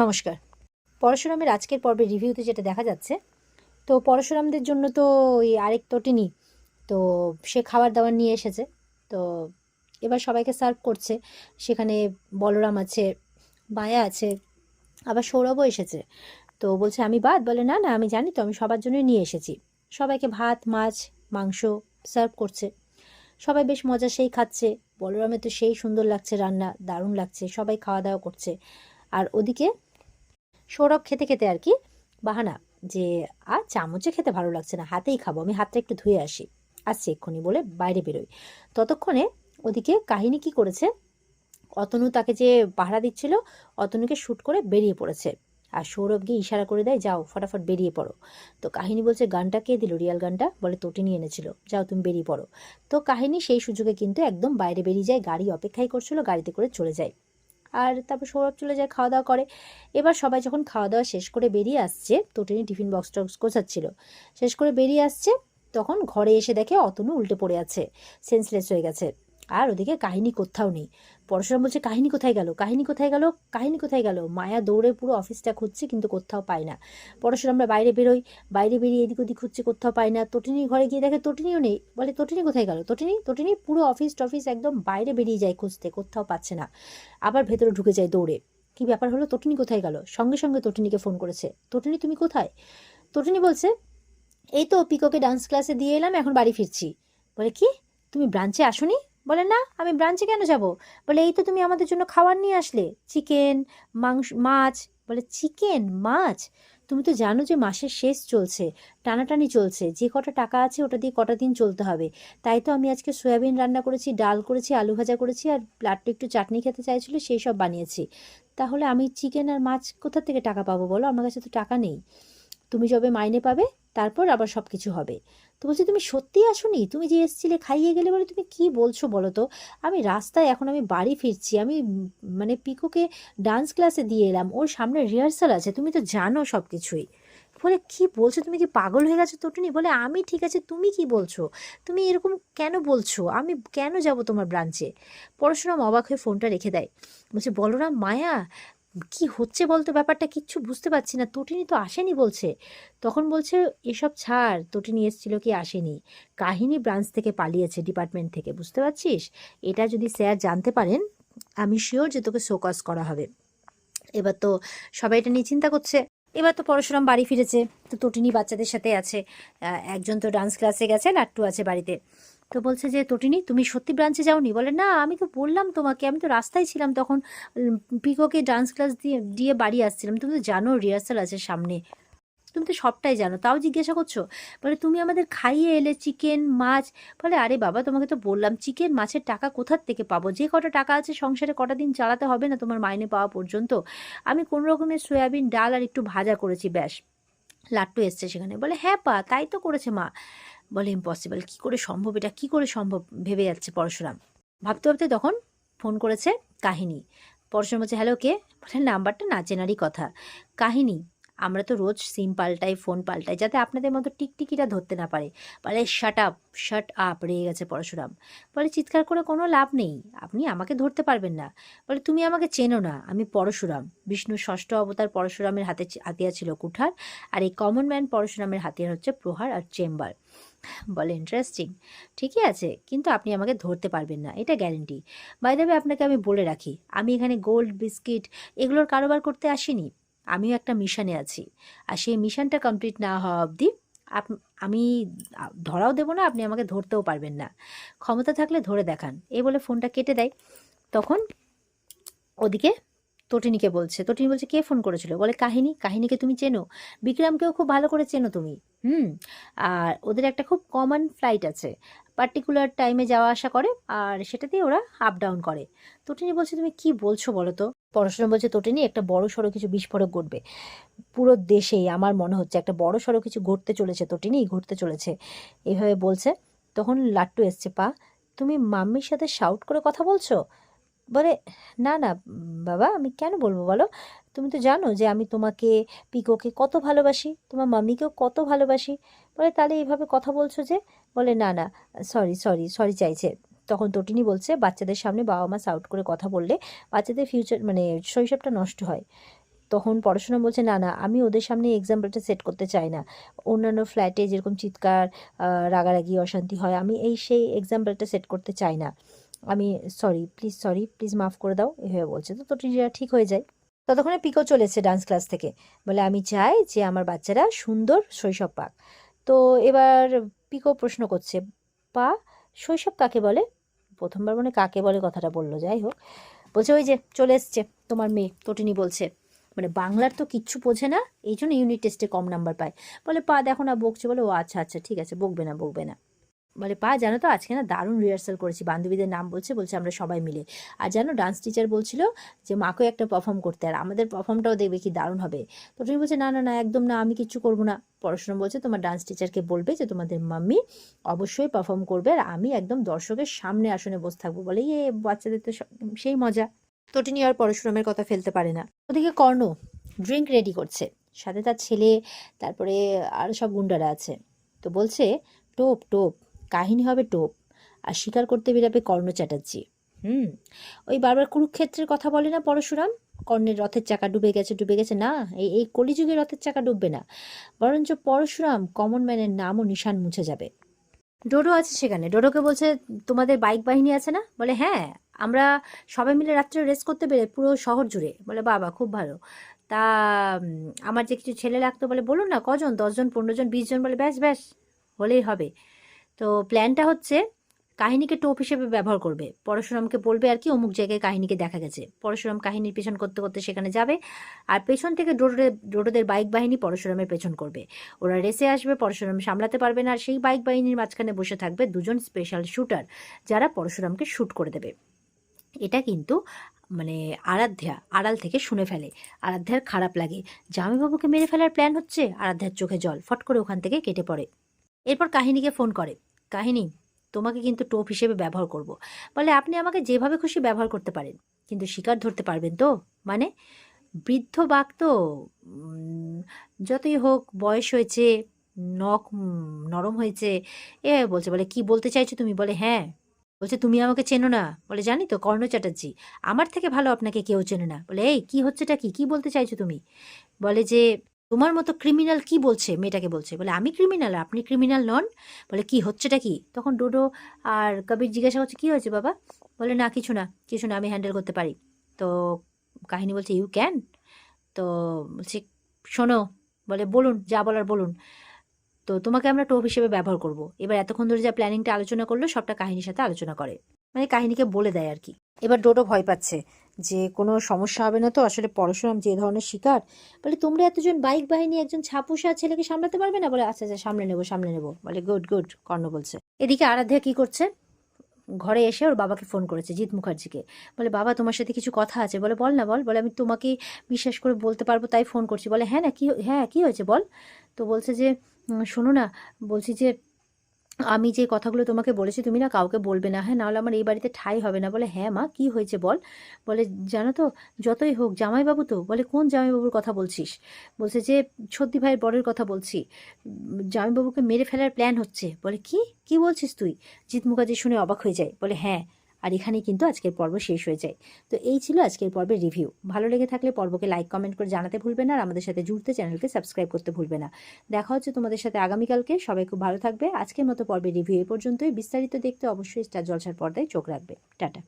নমস্কার। পরশুরামের আজকের পর্বের রিভিউতে যেটা দেখা যাচ্ছে, তো পরশুরামদের জন্য তো ওই আরেক তটিনী তো সে খাবার দাবার নিয়ে এসেছে। তো এবার সবাইকে সার্ভ করছে। সেখানে বলরাম আছে, মায়া আছে, আবার সৌরভও এসেছে। তো বলছে আমি বাদ, বলে না না আমি জানি তো, আমি সবার জন্যই নিয়ে এসেছি। সবাইকে ভাত মাছ মাংস সার্ভ করছে। সবাই বেশ মজা সেই খাচ্ছে। বলরামের তো সেই সুন্দর লাগছে, রান্না দারুণ লাগছে, সবাই খাওয়া দাওয়া করছে। আর ওদিকে সৌরভ খেতে খেতে আর কি বাহানা, যে আর চামচে খেতে ভালো লাগছে না, হাতেই খাবো, আমি হাতটা একটু ধুয়ে আসি, আসছি এক্ষুনি বলে বাইরে বেরোয়। ততক্ষণে ওদিকে কাহিনী কি করেছে, অতনু তাকে যে পাহারা দিচ্ছিল, অতনুকে শ্যুট করে বেরিয়ে পড়েছে। আর সৌরভ গিয়ে ইশারা করে দেয়, যাও ফটাফট বেরিয়ে পড়ো। তো কাহিনী বলছে, গানটা কে দিল, রিয়াল গানটা, বলে তটিনী এনেছিল, যাও তুমি বেরিয়ে পড়ো। তো কাহিনী সেই সুযোগে কিন্তু একদম বাইরে বেরিয়ে যায়, গাড়ি অপেক্ষাই করছিল, গাড়িতে করে চলে যায়। আর তারপর সৌরভ চলে যায়, খাওয়া দাওয়া করে। এবার সবাই যখন খাওয়া দাওয়া শেষ করে বেরিয়ে আসছে, তটিনী টিফিন বক্স টক্স গোছাচ্ছিল, শেষ করে বেরিয়ে আসছে, তখন ঘরে এসে দেখে অতনু উল্টে পড়ে আছে, সেন্সলেস হয়ে গেছে। আর ওদিকে কাহিনী কোথাও নেই। পরশুরাম বলছে, কাহিনী কোথায় গেল, কাহিনী কোথায় গেল, কাহিনী কোথায় গেল। মায়া দৌড়ে পুরো অফিসটা খুঁজছে, কিন্তু কোথাও পায় না। পরশুরামরা বাইরে বেরোই, বাইরে বেরিয়ে এদিক ওদিক খুঁজছে, কোথাও পায় না। তটিনীর ঘরে গিয়ে দেখে তটিনীও নেই, বলে তটিনী কোথায় গেল, তটিনী তটিনী পুরো অফিস টফিস একদম বাইরে বেরিয়ে যায় খুঁজতে, কোথাও পাচ্ছে না। আবার ভেতরে ঢুকে যায় দৌড়ে। কি ব্যাপার হলো, তটিনী কোথায় গেল, সঙ্গে সঙ্গে তটিনীকে ফোন করেছে, তটিনী তুমি কোথায়। তটিনী বলছে, এই তো পিকোকে ডান্স ক্লাসে দিয়ে এলাম, এখন বাড়ি ফিরছি। বলে কি, তুমি ব্রাঞ্চে আসোনি। বলে না, আমি ব্রাঞ্চে কেন যাব। বলে এই তো তুমি আমাদের জন্য খাবার নিয়ে আসলে, চিকেন মাংস মাছ। বলে চিকেন মাছ, তুমি তো জানো যে মাসের শেষ চলছে, টানাটানি চলছে, যে কটা টাকা আছে ওটা দিয়ে কটা দিন চলতে হবে। তাই তো আমি আজকে সয়াবিন রান্না করেছি, ডাল করেছি, আলু ভাজা করেছি, আর লাট্টু একটু চাটনি খেতে চাইছিল, সেই সব বানিয়েছি। তাহলে আমি চিকেন আর মাছ কোথা থেকে টাকা পাবো বলো, আমার কাছে তো টাকা নেই। তুমি যবে মাইনে পাবে তারপর আবার সব কিছু হবে। তো বলছি, তুমি সত্যিই আসোনি, তুমি যে এসছিলে খাইয়ে গেলে, বলে তুমি কি বলছো বলো তো। আমি রাস্তায়, এখন আমি বাড়ি ফিরছি, আমি মানে পিকোকে ডান্স ক্লাসে দিয়ে এলাম, ওর সামনে রিহার্সাল আছে, তুমি তো জানো সব কিছুই। বলে কি বলছো, তুমি কি পাগল হয়ে গেছো তটিনী। বলে আমি ঠিক আছে, তুমি কি বলছো, তুমি এরকম কেন বলছো, আমি কেন যাব তোমার ব্রাঞ্চে। পরশুরাম অবাক হয়ে ফোনটা রেখে দেয়। বলছে, বলরাম মায়া কি হচ্ছে বলতো, ব্যাপারটা কিচ্ছু বুঝতে পারছি না, তটিনী তো আসেনি বলছে। তখন বলছে, এসব ছাড়, তটিনী এসেছিল কি আসেনি, কাহিনী ব্রাঞ্চ থেকে পালিয়েছে, ডিপার্টমেন্ট থেকে, বুঝতে পারছিস। এটা যদি স্যার জানতে পারেন, আমি শিওর যে তোকে শোকজ করা হবে। এবার তো সবাই এটা নিয়ে চিন্তা করছে। এবার তো পরশুরাম বাড়ি ফিরেছে, তো তটিনী বাচ্চাদের সাথে আছে। একজন তো ডান্স ক্লাসে গেছে, লাট্টু আছে বাড়িতে। তো বলছে যে, তটিনী তুমি সত্যি ব্রাঞ্চে যাওনি। বলে না, আমি তো বললাম তোমাকে, আমি তো রাস্তায় ছিলাম তখন, পিকোকে ডান্স ক্লাস দিয়ে দিয়ে বাড়ি আসছিলাম, তুমি তো জানো রিহার্সাল আছে সামনে, তুমি তো সবটাই জানো, তাও জিজ্ঞাসা করছো। বলে তুমি আমাদের খাইয়ে এলে চিকেন মাছ। বলে আরে বাবা, তোমাকে তো বললাম, চিকেন মাছের টাকা কোথার থেকে পাবো, যে কটা টাকা আছে সংসারে কটা দিন চালাতে হবে না তোমার মাইনে পাওয়া পর্যন্ত। আমি কোনো রকমের সয়াবিন ডাল আর একটু ভাজা করেছি ব্যাস। লাট্টু এসছে সেখানে, বলে হ্যাঁ পা, তাই তো করেছে মা। বলে ইম্পসিবল, কি করে সম্ভব, এটা কি করে সম্ভব, ভেবে যাচ্ছে পরশুরাম। ভাবতে ভাবতে তখন ফোন করেছে কাহিনী। পরশুরাম বলছে, হ্যালো কে। বলে নাম্বারটা না চেনারই কথা। কাহিনী, আমরা তো রোজ সিম পাল্টাই, ফোন পাল্টাই, যাতে আপনাদের মতো টিকটিকিটা ধরতে না পারে। বলে শাট আপ, শাট আপ, রেগে গেছে পরশুরাম। বলে চিৎকার করে কোনো লাভ নেই, আপনি আমাকে ধরতে পারবেন না। বলে তুমি আমাকে চেনো না, আমি পরশুরাম, বিষ্ণুর ষষ্ঠ অবতার পরশুরামের হাতিয়ার ছিল কুঠার, আর এই কমন ম্যান পরশুরামের হাতিয়ার হচ্ছে প্রহার আর চেম্বার। বলে ইন্টারেস্টিং, ঠিকই আছে, কিন্তু আপনি আমাকে ধরতে পারবেন না, এটা গ্যারেন্টি। বাই দ্য ওয়ে, আপনাকে আমি বলে রাখি, আমি এখানে গোল্ড বিস্কিট এগুলোর কারোবার করতে আসিনি, আমিও একটা মিশনে আছি। আর সেই মিশনটা কমপ্লিট না হওয়া অবধি আমি ধরাও দেবো না, আপনি আমাকে ধরতেও পারবেন না। ক্ষমতা থাকলে ধরে দেখান, এই বলে ফোনটা কেটে দেয়। তখন ওদিকে তটিনীকে বলছে, তটিনী বলছে, কে ফোন করেছিল। বলে কাহিনী, কাহিনীকে তুমি চেনো, বিক্রমকেও খুব ভালো করে চেনো তুমি। হুম। আর ওদের একটা খুব কমন ফ্লাইট আছে, পার্টিকুলার টাইমে যাওয়া আসা করে, আর সেটাতেই ওরা আপ ডাউন করে। তটিনী বলছে, তুমি কি বলছো বলো তো। পড়াশোনা বলছে, তটিনী একটা বড় সড়ো কিছু বিস্ফোরক ঘটবে পুরো দেশেই, আমার মনে হচ্ছে একটা বড় সড়ো কিছু ঘটতে চলেছে তটিনী, ঘটতে চলেছে, এইভাবে বলছে। তখন লাট্টু এসছে, পা তুমি মাম্মির সাথে শাউট করে কথা বলছো। বলে না না বাবা, আমি কেন বলবো বলো, তুমি তো জানো যে আমি তোমাকে, পিকোকে কত ভালোবাসি, তোমার মাম্মিকেও কত ভালোবাসি। বলে তাহলে এইভাবে কথা বলছো যে। বলে না না, সরি সরি সরি চাইছে। তখন তটিনী বলছে, বাচ্চাদের সামনে বাবা মা সাউট করে কথা বললে বাচ্চাদের ফিউচার মানে শৈশবটা নষ্ট হয়। তখন পরশুরাম বলছে, না না, আমি ওদের সামনে এক্সাম্পলটা সেট করতে চাই না। অন্যান্য ফ্ল্যাটে যেরকম চিৎকার, রাগারাগি, অশান্তি হয়, আমি সেই এক্সাম্পলটা সেট করতে চাই না। আমি সরি প্লিজ মাফ করে দাও, এভাবে বলছে। তো টিয়া ঠিক হয়ে যায়। ততক্ষণে পিকো চলেছে ডান্স ক্লাস থেকে, বলে আমি চাই যে আমার বাচ্চারা সুন্দর শৈশব পাক। তো এবার পিকো প্রশ্ন করছে, পা, শৈশব কাকে বলে? প্রথমবার মানে কাকে বলে কথাটা বললো, যাই হোক। বলছে ওই যে চলে এসছে তোমার মেয়ে, তটিনী বলছে। মানে বাংলার তো কিচ্ছু বোঝে না, এই জন্য ইউনিট টেস্টে কম নাম্বার পায়। বলে পা দেখো না বকছে। বলে ও আচ্ছা আচ্ছা ঠিক আছে, বকবে না বকবে না। বলে পা জানো তো আজকে না দারুণ রিহার্সাল করেছি, বান্ধবীদের নাম বলছে আমরা সবাই মিলে। আর জানো ডান্স টিচার বলছিল যে মাকেও একটা পারফর্ম করতে, আর আমাদের পারফর্মটাও দেখবে কি দারুণ হবে। তো তুমি বলছে, না না না একদম না, আমি কিচ্ছু করবো না। পড়াশোনা বলছে তোমার ডান্স টিচারকে বলবে যে তোমাদের মাম্মি অবশ্যই পারফর্ম করবে, আর আমি একদম দর্শকের সামনে আসনে বসে থাকবো। বলে বাচ্চাদের তো সেই মজা। তটিনী আর পরশুরামের কথা ফেলতে পারে না। ওদিকে কর্ণ ড্রিঙ্ক রেডি করছে, সাথে তার ছেলে, তারপরে আরও সব গুন্ডারা আছে। তো বলছে টোপ টোপ, কাহিনী হবে টোপ, আর স্বীকার করতে বেরাবে কর্ণ চ্যাটার্জি। ওই বারবার কুরুক্ষেত্রের কথা বলে না পরশুরাম, কর্ণের রথের চাকা ডুবে গেছে। না, এই কলিযুগে রথের চাকা ডুববে না, বরঞ্চ পরশুরাম কমন ম্যানের নাম ও নিশান মুছে যাবে। ডোডো আছে সেখানে। ডোডোকে বলছে তোমাদের বাইক বাহিনী আছে না? বলে হ্যাঁ, আমরা সবাই মিলে রাত্রে রেস করতে পেরে পুরো শহর জুড়ে। বলে বাবা খুব ভালো। তা আমার যে কিছু ছেলে লাগতো, বলে বলুন না কজন, 10 জন, 15 জন, 20 জন? বলে ব্যাস ব্যাস, হলেই হবে। তো প্ল্যানটা হচ্ছে কাহিনীকে টোপ হিসেবে ব্যবহার করবে, পরশুরামকে বলবে আর কি অমুক জায়গায় কাহিনীকে দেখা গেছে। পরশুরাম কাহিনীর পেছন করতে করতে সেখানে যাবে, আর পেছন থেকে ডোডোদের বাইক বাহিনী পরশুরামের পেছন করবে। ওরা রেসে আসবে, পরশুরাম সামলাতে পারবে না, আর সেই বাইক বাহিনীর মাঝখানে বসে থাকবে 2জন স্পেশাল শুটার, যারা পরশুরামকে শ্যুট করে দেবে। এটা কিন্তু মানে আরাধ্যা আড়াল থেকে শুনে ফেলে। আরাধ্যার খারাপ লাগে, জামাইবাবুকে মেরে ফেলার প্ল্যান হচ্ছে। আরাধ্যার চোখে জল, ফট করে ওখান থেকে কেটে পড়ে। এরপর কাহিনীকে ফোন করে, কাহিনী তোমাকে কিন্তু টোপ হিসেবে ব্যবহার করব। বলে আপনি আমাকে যেভাবে খুশি ব্যবহার করতে পারেন, কিন্তু শিকার ধরতে পারবেন তো? মানে বৃদ্ধ বাঘ তো, যতই হোক বয়স হয়েছে, নখ নরম হয়েছে। বলছে, বলে কি বলতে চাইছো তুমি? বলে হ্যাঁ। বলছে তুমি আমাকে চেনো না? বলে জানি তো, কর্ণ চ্যাটার্জি, আমার থেকে ভালো আপনাকে কেউ চেনে না। বলে এই কি হচ্ছেটা কি বলতে চাইছো তুমি? বলে যে তোমার মতো ক্রিমিনাল কি বলছে, মেয়েটাকে বলছে। বলে আমি ক্রিমিনাল, আপনি ক্রিমিনাল নন? বলে কি হচ্ছেটা কি? তখন ডোডো আর কবির জিজ্ঞাসা করছে কি হয়েছে বাবা? বলে না কিছু না, আমি হ্যান্ডেল করতে পারি। তো কাহিনী বলছে ইউ ক্যান? তো বলছে শোনো, বলে বলুন যা বলার বলুন। তো তোমাকে আমরা টোপ হিসেবে ব্যবহার করব। এবার এতক্ষণ ধরে যা প্ল্যানিংটা আলোচনা করলো সবটা কাহিনীর সাথে আলোচনা করে, মানে কাহিনীকে বলে দেয় আর কি। এবার ডোডো ভয় পাচ্ছে যে কোনো সমস্যা হবে না তো, আসলে পরশুরাম যে ধরনের শিকার। বলে তোমরা এতজন বাইক বাহিনী একজন ছাপুষা ছেলেকে সামলাতে পারবে না? বলে আচ্ছা আচ্ছা সামলে নেবো। বলে গুড গুড, কর্ণ বলছে। এদিকে আরাধ্যা কি করছে, ঘরে এসে ওর বাবাকে ফোন করেছে, জিৎ মুখার্জিকে। বলে বাবা তোমার সাথে কিছু কথা আছে। বলে বল না বল। বলে আমি তোমাকে বিশ্বাস করে বলতে পারবো তাই ফোন করছি। বলে হ্যাঁ না, হ্যাঁ কি হয়েছে বল। তো বলছে যে শোনো না, বলছি যে আমি যে কথাগুলো তোমাকে বলেছি তুমি না কাউকে বলবে না, হ্যাঁ, নাহলে আমার এই বাড়িতে ঠাঁই হবে না। বলে হ্যাঁ মা কি হয়েছে বল। বলে জানো তো, যতই হোক জামাইবাবু তো। বলে কোন জামাইবাবুর কথা বলছিস? বলছে যে সত্যি ভাইয়ের বরের কথা বলছি, জামাইবাবুকে মেরে ফেলার প্ল্যান হচ্ছে। বলে কি বলছিস তুই? জিৎ মুখার্জি শুনে অবাক হয়ে যায়। বলে হ্যাঁ। আর এখানেই কিন্তু আজকের পর্ব শেষ হয়ে যায়। তো এই ছিল আজকের পর্বের রিভিউ। ভালো লেগে থাকলে পর্বকে লাইক কমেন্ট করে জানাতে ভুলবে না, আর আমাদের সাথে জুড়তে চ্যানেলকে সাবস্ক্রাইব করতে ভুলবে না। দেখা হচ্ছে তোমাদের সাথে আগামীকালকে। সবাই খুব ভালো থাকবে। আজকের মতো পর্বের রিভিউ এ পর্যন্তই। বিস্তারিত দেখতে অবশ্যই স্টার জলসার পর্দায় চোখ রাখবে। টাটা।